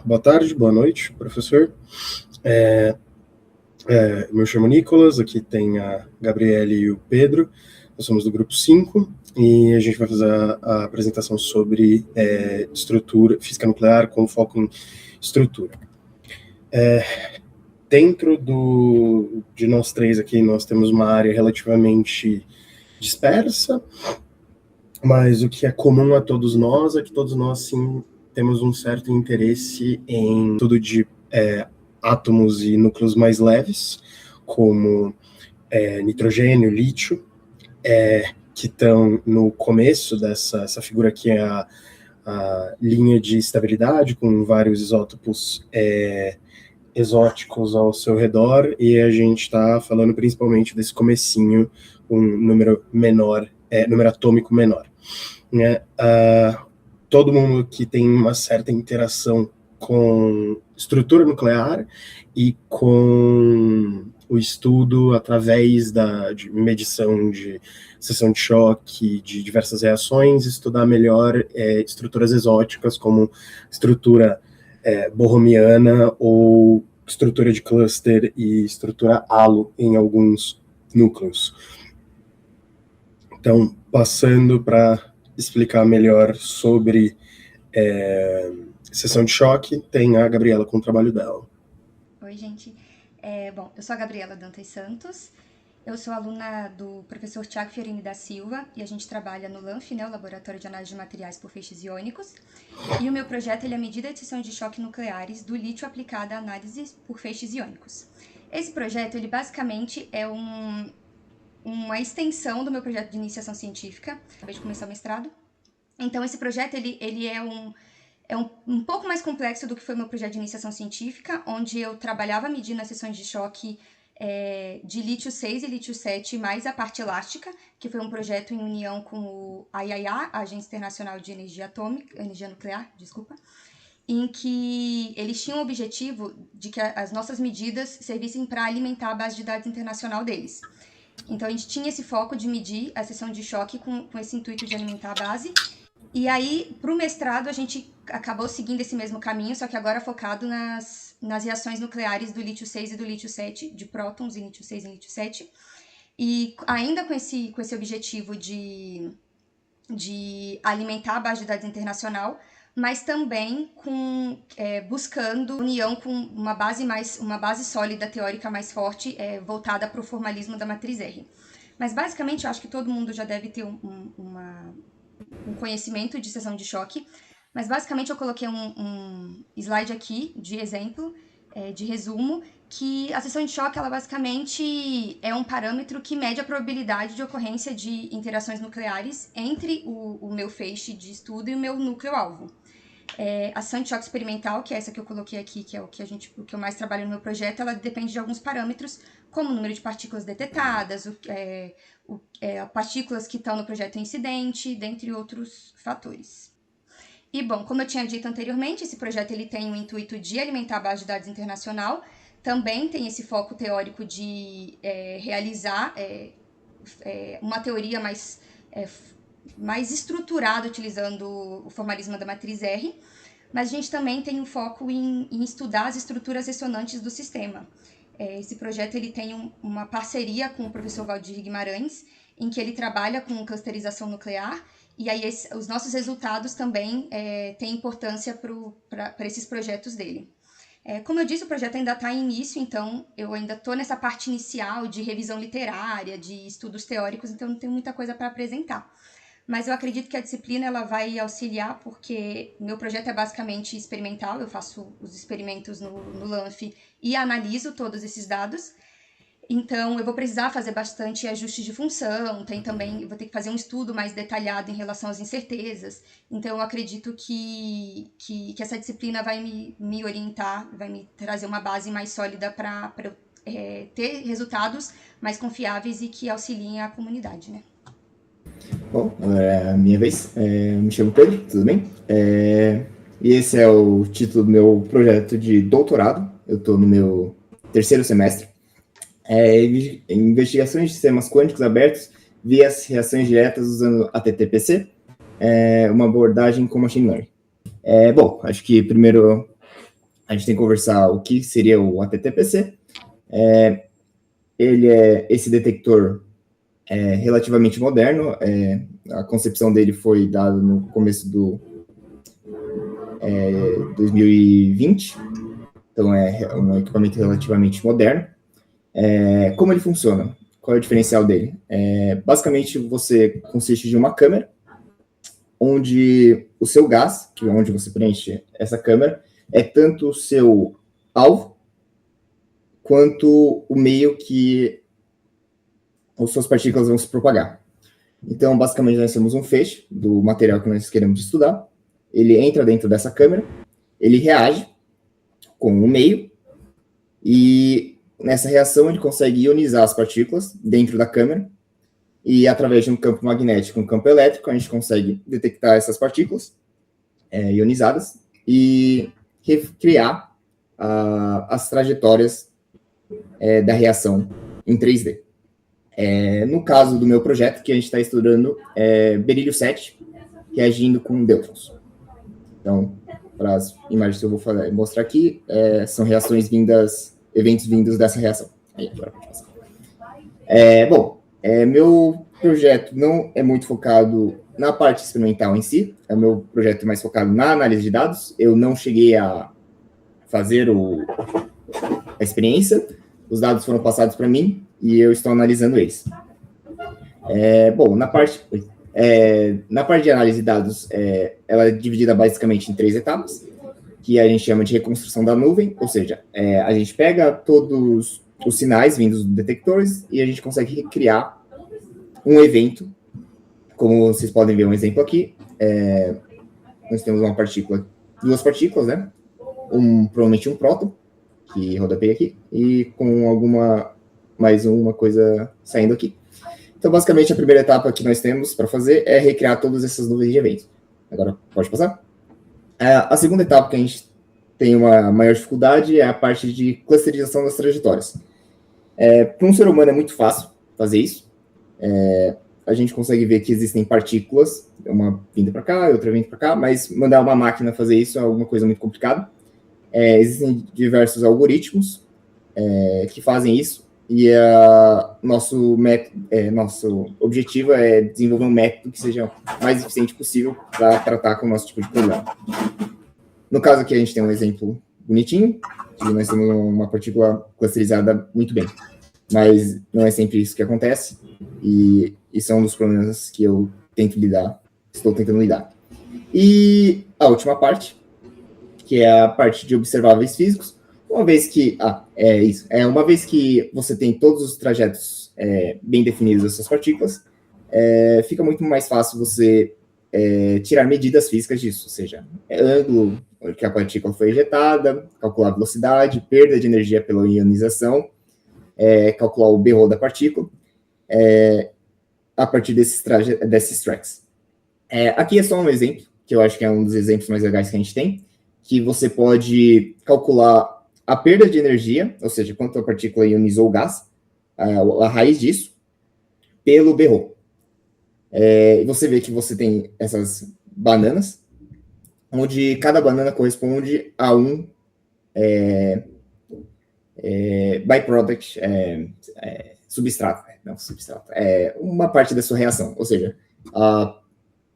Boa tarde, boa noite, professor. Eu me chamo Nicolas, aqui tem a Gabriele e o Pedro, nós somos do grupo 5, e a gente vai fazer a apresentação sobre estrutura, física nuclear com foco em estrutura. Dentro de nós três aqui, nós temos uma área relativamente dispersa, mas o que é comum a todos nós é que todos nós, sim, temos um certo interesse em tudo de átomos e núcleos mais leves, como nitrogênio, lítio, que estão no começo essa figura aqui, é a linha de estabilidade, com vários isótopos exóticos ao seu redor, e a gente está falando principalmente desse comecinho, um número menor, número atômico menor. Né? Todo mundo que tem uma certa interação com estrutura nuclear e com o estudo através de medição de seção de choque, de diversas reações, estudar melhor estruturas exóticas, como estrutura borromiana ou estrutura de cluster e estrutura halo em alguns núcleos. Então, passando para explicar melhor sobre seção de choque, tem a Gabriela com o trabalho dela. Oi, gente. Bom, eu sou a Gabriela Dantas Santos, eu sou aluna do professor Tiago Fiorini da Silva e a gente trabalha no LANF, né, o Laboratório de Análise de Materiais por Feixes Iônicos, e o meu projeto ele é a medida de seção de choque nucleares do lítio aplicada à análise por feixes iônicos. Esse projeto, ele basicamente é uma extensão do meu projeto de iniciação científica, acabei de começar o mestrado. Então, esse projeto ele é um pouco mais complexo do que foi o meu projeto de iniciação científica, onde eu trabalhava medindo as seções de choque de lítio 6 e lítio 7, mais a parte elástica, que foi um projeto em união com o AIAIA, a Agência Internacional de Energia Nuclear, em que eles tinham o objetivo de que as nossas medidas servissem para alimentar a base de dados internacional deles. Então, a gente tinha esse foco de medir a seção de choque com esse intuito de alimentar a base. E aí, para o mestrado, a gente acabou seguindo esse mesmo caminho, só que agora focado nas reações nucleares do lítio 6 e do lítio 7, de prótons em lítio 6 e lítio 7. E ainda com esse objetivo de alimentar a base de dados internacional, mas também buscando união com uma base sólida teórica mais forte, voltada para o formalismo da matriz R. Mas basicamente eu acho que todo mundo já deve ter um conhecimento de seção de choque, mas basicamente eu coloquei um slide aqui de exemplo, de resumo, que a seção de choque, ela basicamente é um parâmetro que mede a probabilidade de ocorrência de interações nucleares entre o meu feixe de estudo e o meu núcleo-alvo. A seção de choque experimental, que é essa que eu coloquei aqui, que é o que eu mais trabalho no meu projeto, ela depende de alguns parâmetros, como o número de partículas detectadas, partículas que estão no projeto incidente, dentre outros fatores. E, bom, como eu tinha dito anteriormente, esse projeto ele tem o intuito de alimentar a base de dados internacional, também tem esse foco teórico de realizar uma teoria mais estruturada utilizando o formalismo da matriz R, mas a gente também tem um foco em estudar as estruturas ressonantes do sistema. Esse projeto ele tem uma parceria com o professor Valdir Guimarães, em que ele trabalha com clusterização nuclear, e aí os nossos resultados também têm importância para esses projetos dele. Como eu disse, o projeto ainda está em início, então eu ainda estou nessa parte inicial de revisão literária, de estudos teóricos, então não tenho muita coisa para apresentar. Mas eu acredito que a disciplina ela vai auxiliar, porque meu projeto é basicamente experimental, eu faço os experimentos no LANF e analiso todos esses dados. Então, eu vou precisar fazer bastante ajustes de função, eu vou ter que fazer um estudo mais detalhado em relação às incertezas. Então, eu acredito que essa disciplina vai me orientar, vai me trazer uma base mais sólida para eu ter resultados mais confiáveis e que auxiliem a comunidade, né? Bom, é a minha vez. Me chamo Pedro, tudo bem? E esse é o título do meu projeto de doutorado. Eu estou no meu terceiro semestre. Investigações de sistemas quânticos abertos via as reações diretas usando ATTPC, uma abordagem com machine learning. Bom, acho que primeiro a gente tem que conversar o que seria o ATTPC. Esse detector é relativamente moderno, a concepção dele foi dada no começo do 2020, então é um equipamento relativamente moderno. Como ele funciona? Qual é o diferencial dele? Basicamente, você consiste de uma câmera, onde o seu gás, que é onde você preenche essa câmera, é tanto o seu alvo, quanto o meio que as suas partículas vão se propagar. Então, basicamente, nós temos um feixe do material que nós queremos estudar, ele entra dentro dessa câmera, ele reage com o meio, e nessa reação ele consegue ionizar as partículas dentro da câmera, e através de um campo magnético e um campo elétrico, a gente consegue detectar essas partículas ionizadas e recriar as trajetórias da reação em 3D. No caso do meu projeto, que a gente está estudando berílio 7 reagindo com nêutrons. Então, para as imagens que eu vou mostrar aqui, são eventos vindos dessa reação. Aí, agora pode passar. Meu projeto não é muito focado na parte experimental em si, o meu projeto é mais focado na análise de dados. Eu não cheguei a fazer a experiência, os dados foram passados para mim e eu estou analisando eles. Na parte de análise de dados, ela é dividida basicamente em 3 etapas, que a gente chama de reconstrução da nuvem, ou seja, a gente pega todos os sinais vindos dos detectores e a gente consegue recriar um evento, como vocês podem ver um exemplo aqui. Nós temos duas partículas, né? Provavelmente um próton, que rodapeia aqui, e com mais uma coisa saindo aqui. Então, basicamente, a primeira etapa que nós temos para fazer é recriar todas essas nuvens de eventos. Agora, pode passar? A segunda etapa que a gente tem uma maior dificuldade é a parte de clusterização das trajetórias. Para um ser humano é muito fácil fazer isso. A gente consegue ver que existem partículas, uma vindo para cá, outra vindo para cá, mas mandar uma máquina fazer isso é alguma coisa muito complicada. Existem diversos algoritmos que fazem isso, e nosso objetivo é desenvolver um método que seja o mais eficiente possível para tratar com o nosso tipo de problema. No caso aqui, a gente tem um exemplo bonitinho, que nós temos uma partícula clusterizada muito bem. Mas não é sempre isso que acontece, e isso é um dos problemas que eu estou tentando lidar. E a última parte, que é a parte de observáveis físicos, uma vez que você tem todos os trajetos bem definidos dessas partículas, fica muito mais fácil você tirar medidas físicas disso, ou seja, ângulo que a partícula foi ejetada, calcular a velocidade, perda de energia pela ionização, calcular o BRO da partícula, a partir desses tracks. Aqui é só um exemplo, que eu acho que é um dos exemplos mais legais que a gente tem, que você pode calcular a perda de energia, ou seja, quanto a partícula ionizou o gás, a raiz disso, pelo BRO. Você vê que você tem essas bananas, onde cada banana corresponde a um byproduct, substrato, não substrato, uma parte da sua reação, ou seja, a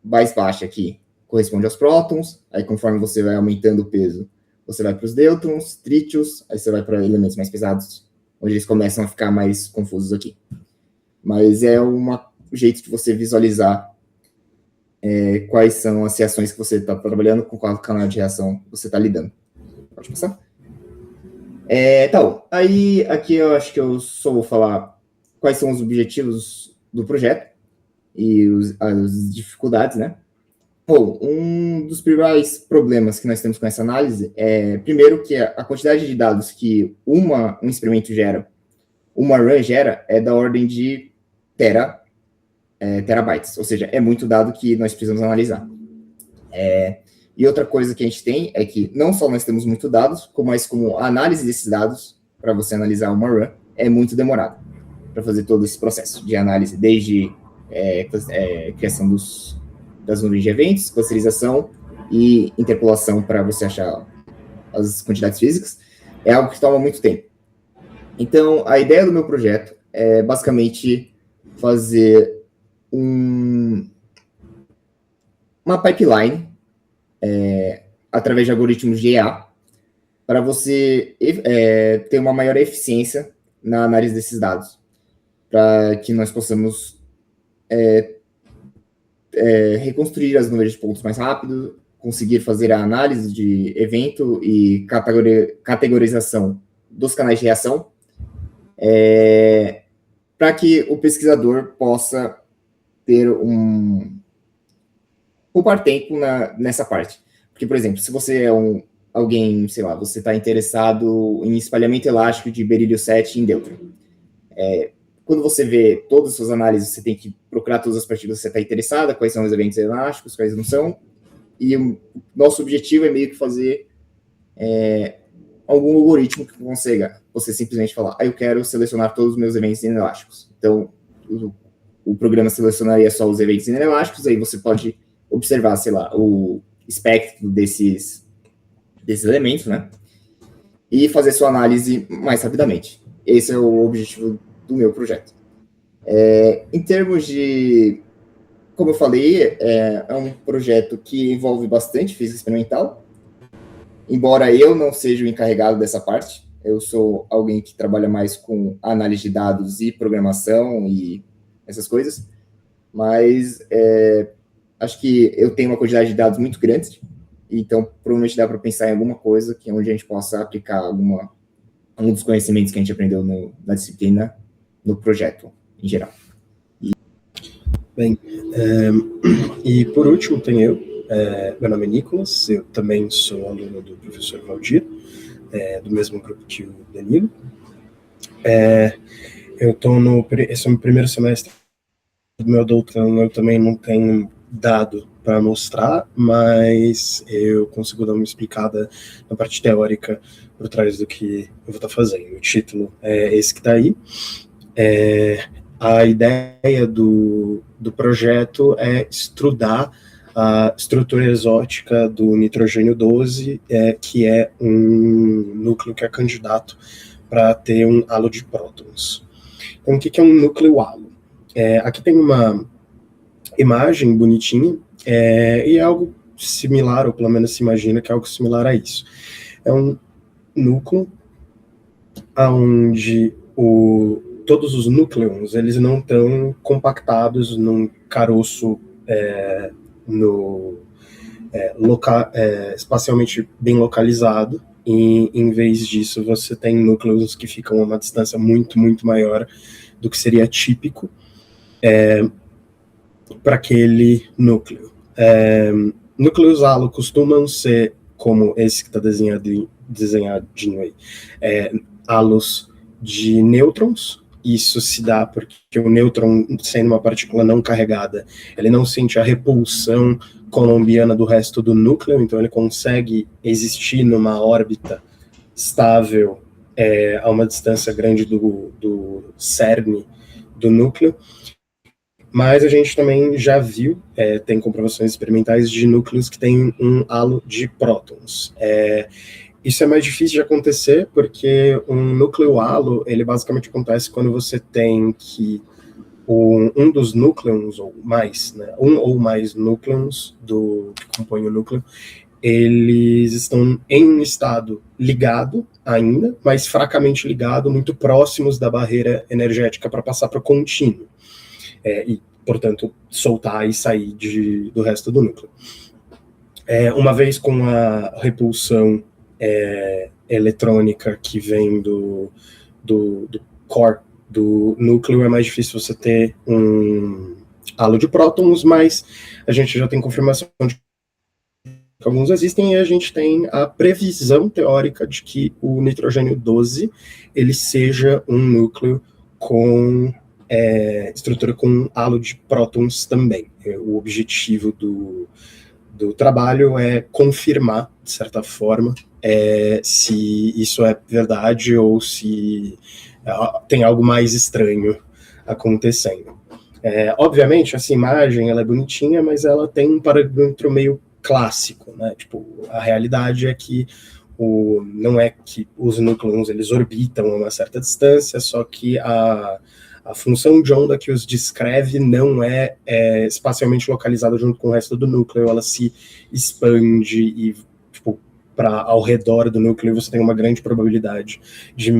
mais baixa aqui corresponde aos prótons, aí conforme você vai aumentando o peso, você vai para os nêutrons, trítios, aí você vai para elementos mais pesados, onde eles começam a ficar mais confusos aqui. Mas é um jeito de você visualizar quais são as reações que você está trabalhando, com qual canal de reação você está lidando. Pode passar? Então, aí aqui eu acho que eu só vou falar quais são os objetivos do projeto e as dificuldades, né? Bom, um dos principais problemas que nós temos com essa análise é, primeiro, que a quantidade de dados que um experimento gera, uma run gera, é da ordem de terabytes, ou seja, é muito dado que nós precisamos analisar. E outra coisa que a gente tem é que não só nós temos muito dados, mas como a análise desses dados, para você analisar uma run, é muito demorado para fazer todo esse processo de análise, desde criação das nuvens de eventos, clusterização e interpolação para você achar as quantidades físicas, é algo que toma muito tempo. Então, a ideia do meu projeto é basicamente fazer uma pipeline através de algoritmos de EA para você ter uma maior eficiência na análise desses dados, para que nós possamos reconstruir as nuvens de pontos mais rápido, conseguir fazer a análise de evento e categorização dos canais de reação, para que o pesquisador possa ter poupar tempo nessa parte. Porque, por exemplo, se você é alguém, sei lá, você está interessado em espalhamento elástico de berílio 7 em Deuterium. Quando você vê todas as suas análises, você tem que procurar todas as partículas que você está interessada, quais são os eventos elásticos, quais não são, e o nosso objetivo é meio que fazer algum algoritmo que consiga você simplesmente falar, eu quero selecionar todos os meus eventos inelásticos. Então, o programa selecionaria só os eventos inelásticos, aí você pode observar, sei lá, o espectro desses elementos, né? E fazer sua análise mais rapidamente. Esse é o objetivo do meu projeto. Em termos de, como eu falei, é um projeto que envolve bastante física experimental, embora eu não seja o encarregado dessa parte, eu sou alguém que trabalha mais com análise de dados e programação e essas coisas, mas acho que eu tenho uma quantidade de dados muito grande, então provavelmente dá para pensar em alguma coisa que onde a gente possa aplicar algum dos conhecimentos que a gente aprendeu na disciplina, no projeto em geral. Bem, e por último tem eu, meu nome é Nicolas, eu também sou aluno do professor Valdir, do mesmo grupo que o Danilo. Eu estou esse é o meu primeiro semestre do meu doutorado, eu também não tenho dado para mostrar, mas eu consigo dar uma explicada na parte teórica por trás do que eu vou estar fazendo. O título é esse que está aí. A ideia do projeto é estudar a estrutura exótica do nitrogênio 12, que é um núcleo que é candidato para ter um halo de prótons. Então, o que é um núcleo halo? Aqui tem uma imagem bonitinha, e é algo similar, ou pelo menos se imagina que é algo similar a isso. É um núcleo onde todos os núcleons, eles não estão compactados num caroço espacialmente bem localizado, e em vez disso você tem núcleos que ficam a uma distância muito, muito maior do que seria típico para aquele núcleo. Núcleos halo costumam ser como esse que está desenhadinho aí, halos de nêutrons. Isso se dá porque o nêutron, sendo uma partícula não carregada, ele não sente a repulsão colombiana do resto do núcleo, então ele consegue existir numa órbita estável a uma distância grande do cerne do núcleo. Mas a gente também já viu, tem comprovações experimentais de núcleos que têm um halo de prótons. Isso é mais difícil de acontecer porque um núcleo halo, ele basicamente acontece quando você tem que um dos núcleons ou mais, né, um ou mais núcleons que compõem o núcleo, eles estão em um estado ligado ainda, mas fracamente ligado, muito próximos da barreira energética para passar para o contínuo. E, portanto, soltar e sair do resto do núcleo. Uma vez com a repulsão eletrônica que vem do core do núcleo, é mais difícil você ter um halo de prótons, mas a gente já tem confirmação de que alguns existem, e a gente tem a previsão teórica de que o nitrogênio 12 ele seja um núcleo com estrutura com halo de prótons também. O objetivo do trabalho é confirmar, de certa forma, se isso é verdade ou se tem algo mais estranho acontecendo. Obviamente, essa imagem ela é bonitinha, mas ela tem um parâmetro meio clássico, né? Tipo, a realidade é que não é que os núcleons eles orbitam a uma certa distância, só que a função de onda que os descreve não é espacialmente localizada junto com o resto do núcleo, ela se expande e, tipo, ao redor do núcleo você tem uma grande probabilidade de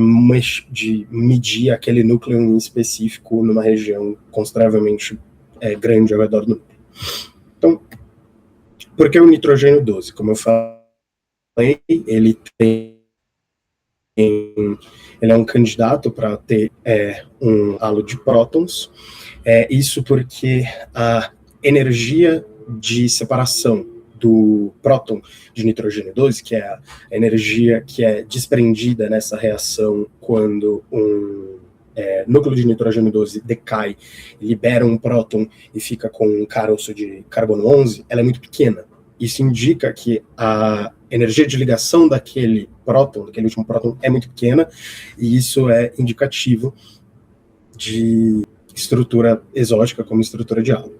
medir aquele núcleo em específico numa região consideravelmente grande ao redor do núcleo. Então, por que o nitrogênio 12? Como eu falei, ele é um candidato para ter um halo de prótons, isso porque a energia de separação do próton de nitrogênio 12, que é a energia que é desprendida nessa reação quando um núcleo de nitrogênio 12 decai, libera um próton e fica com um caroço de carbono 11, ela é muito pequena. Isso indica que a energia de ligação daquele último próton, é muito pequena, e isso é indicativo de estrutura exótica como estrutura de halo.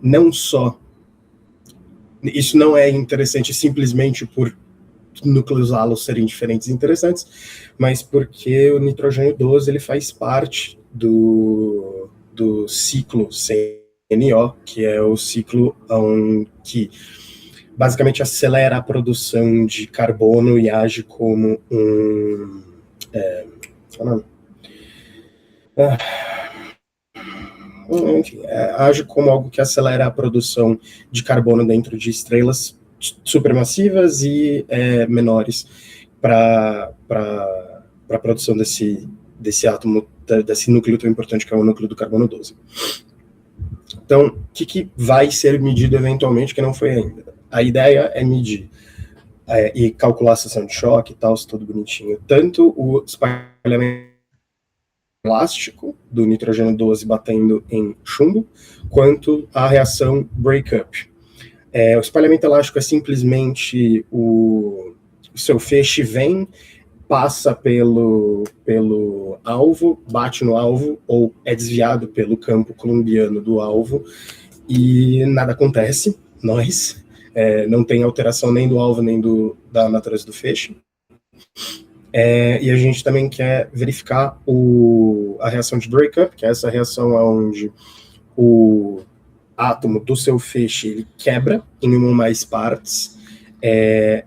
Não só isso não é interessante simplesmente por núcleos halos serem diferentes e interessantes, mas porque o nitrogênio 12 ele faz parte do ciclo CNO, que é o ciclo que basicamente acelera a produção de carbono e age como age como algo que acelera a produção de carbono dentro de estrelas supermassivas e menores para a produção desse átomo, desse núcleo tão importante que é o núcleo do carbono 12. Então, o que vai ser medido eventualmente que não foi ainda? A ideia é medir e calcular a seção de choque e tal, tudo bonitinho. Tanto o espalhamento elástico do nitrogênio 12 batendo em chumbo, quanto a reação breakup. O espalhamento elástico é simplesmente o seu feixe vem, passa pelo alvo, bate no alvo, ou é desviado pelo campo coulombiano do alvo, e nada acontece, não tem alteração nem do alvo, nem da natureza do feixe. E a gente também quer verificar a reação de breakup, que é essa reação onde o átomo do seu feixe ele quebra em uma ou mais partes,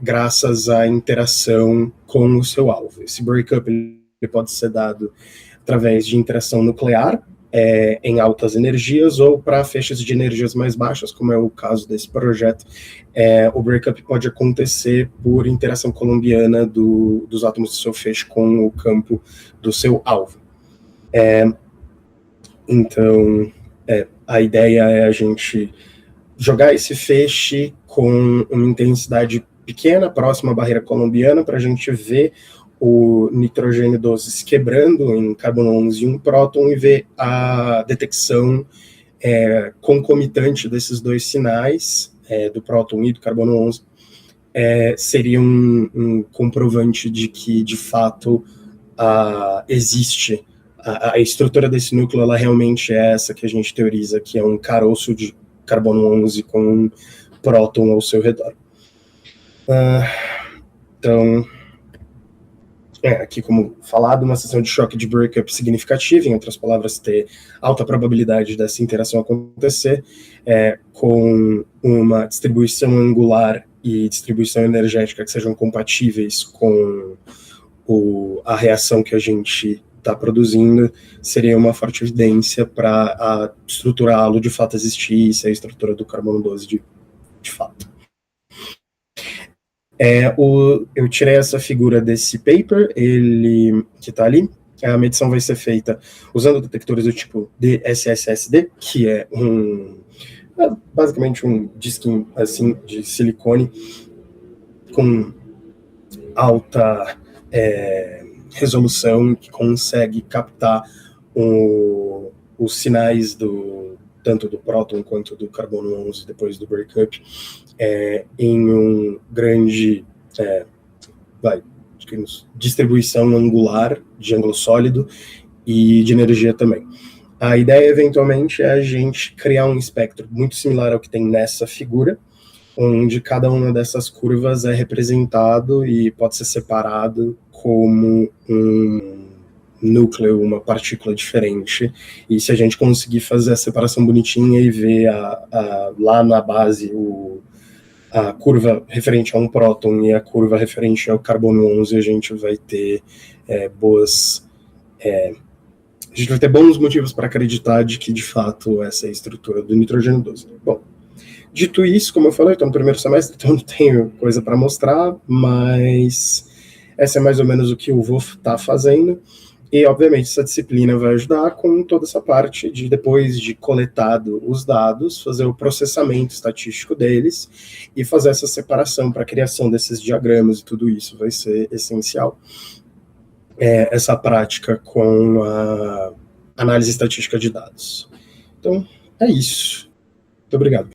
graças à interação com o seu alvo. Esse breakup ele pode ser dado através de interação nuclear, em altas energias, ou para feixes de energias mais baixas, como é o caso desse projeto. O breakup pode acontecer por interação coulombiana dos átomos do seu feixe com o campo do seu alvo. Então, a ideia é a gente jogar esse feixe com uma intensidade pequena, próxima à barreira coulombiana, para a gente ver o nitrogênio 12 se quebrando em carbono 11 e um próton e ver a detecção concomitante desses dois sinais, do próton e do carbono 11, seria um comprovante de que, de fato, existe a estrutura desse núcleo, ela realmente é essa que a gente teoriza, que é um caroço de carbono 11 com um próton ao seu redor. Então, aqui como falado, uma seção de choque de breakup significativa, em outras palavras, ter alta probabilidade dessa interação acontecer, com uma distribuição angular e distribuição energética que sejam compatíveis com a reação que a gente está produzindo, seria uma forte evidência para a estrutura halo de fato existir, e a estrutura do carbono 12 de fato. Eu tirei essa figura desse paper, que está ali. A medição vai ser feita usando detectores do tipo DSSSD, que é basicamente um disquinho assim, de silicone com alta resolução, que consegue captar os sinais tanto do próton quanto do carbono 11 depois do breakup, em um grande distribuição angular, de ângulo sólido e de energia também. A ideia, eventualmente, é a gente criar um espectro muito similar ao que tem nessa figura, onde cada uma dessas curvas é representado e pode ser separado como um núcleo, uma partícula diferente, e se a gente conseguir fazer a separação bonitinha e ver lá na base a curva referente a um próton e a curva referente ao carbono 11, a gente vai ter bons motivos para acreditar de que, de fato, essa é a estrutura do nitrogênio 12. Bom, dito isso, como eu falei, estou no primeiro semestre, então não tenho coisa para mostrar, mas essa é mais ou menos o que eu vou estar fazendo. E, obviamente, essa disciplina vai ajudar com toda essa parte de, depois de coletado os dados, fazer o processamento estatístico deles e fazer essa separação para a criação desses diagramas e tudo isso vai ser essencial. Essa prática com a análise estatística de dados. Então, é isso. Muito obrigado.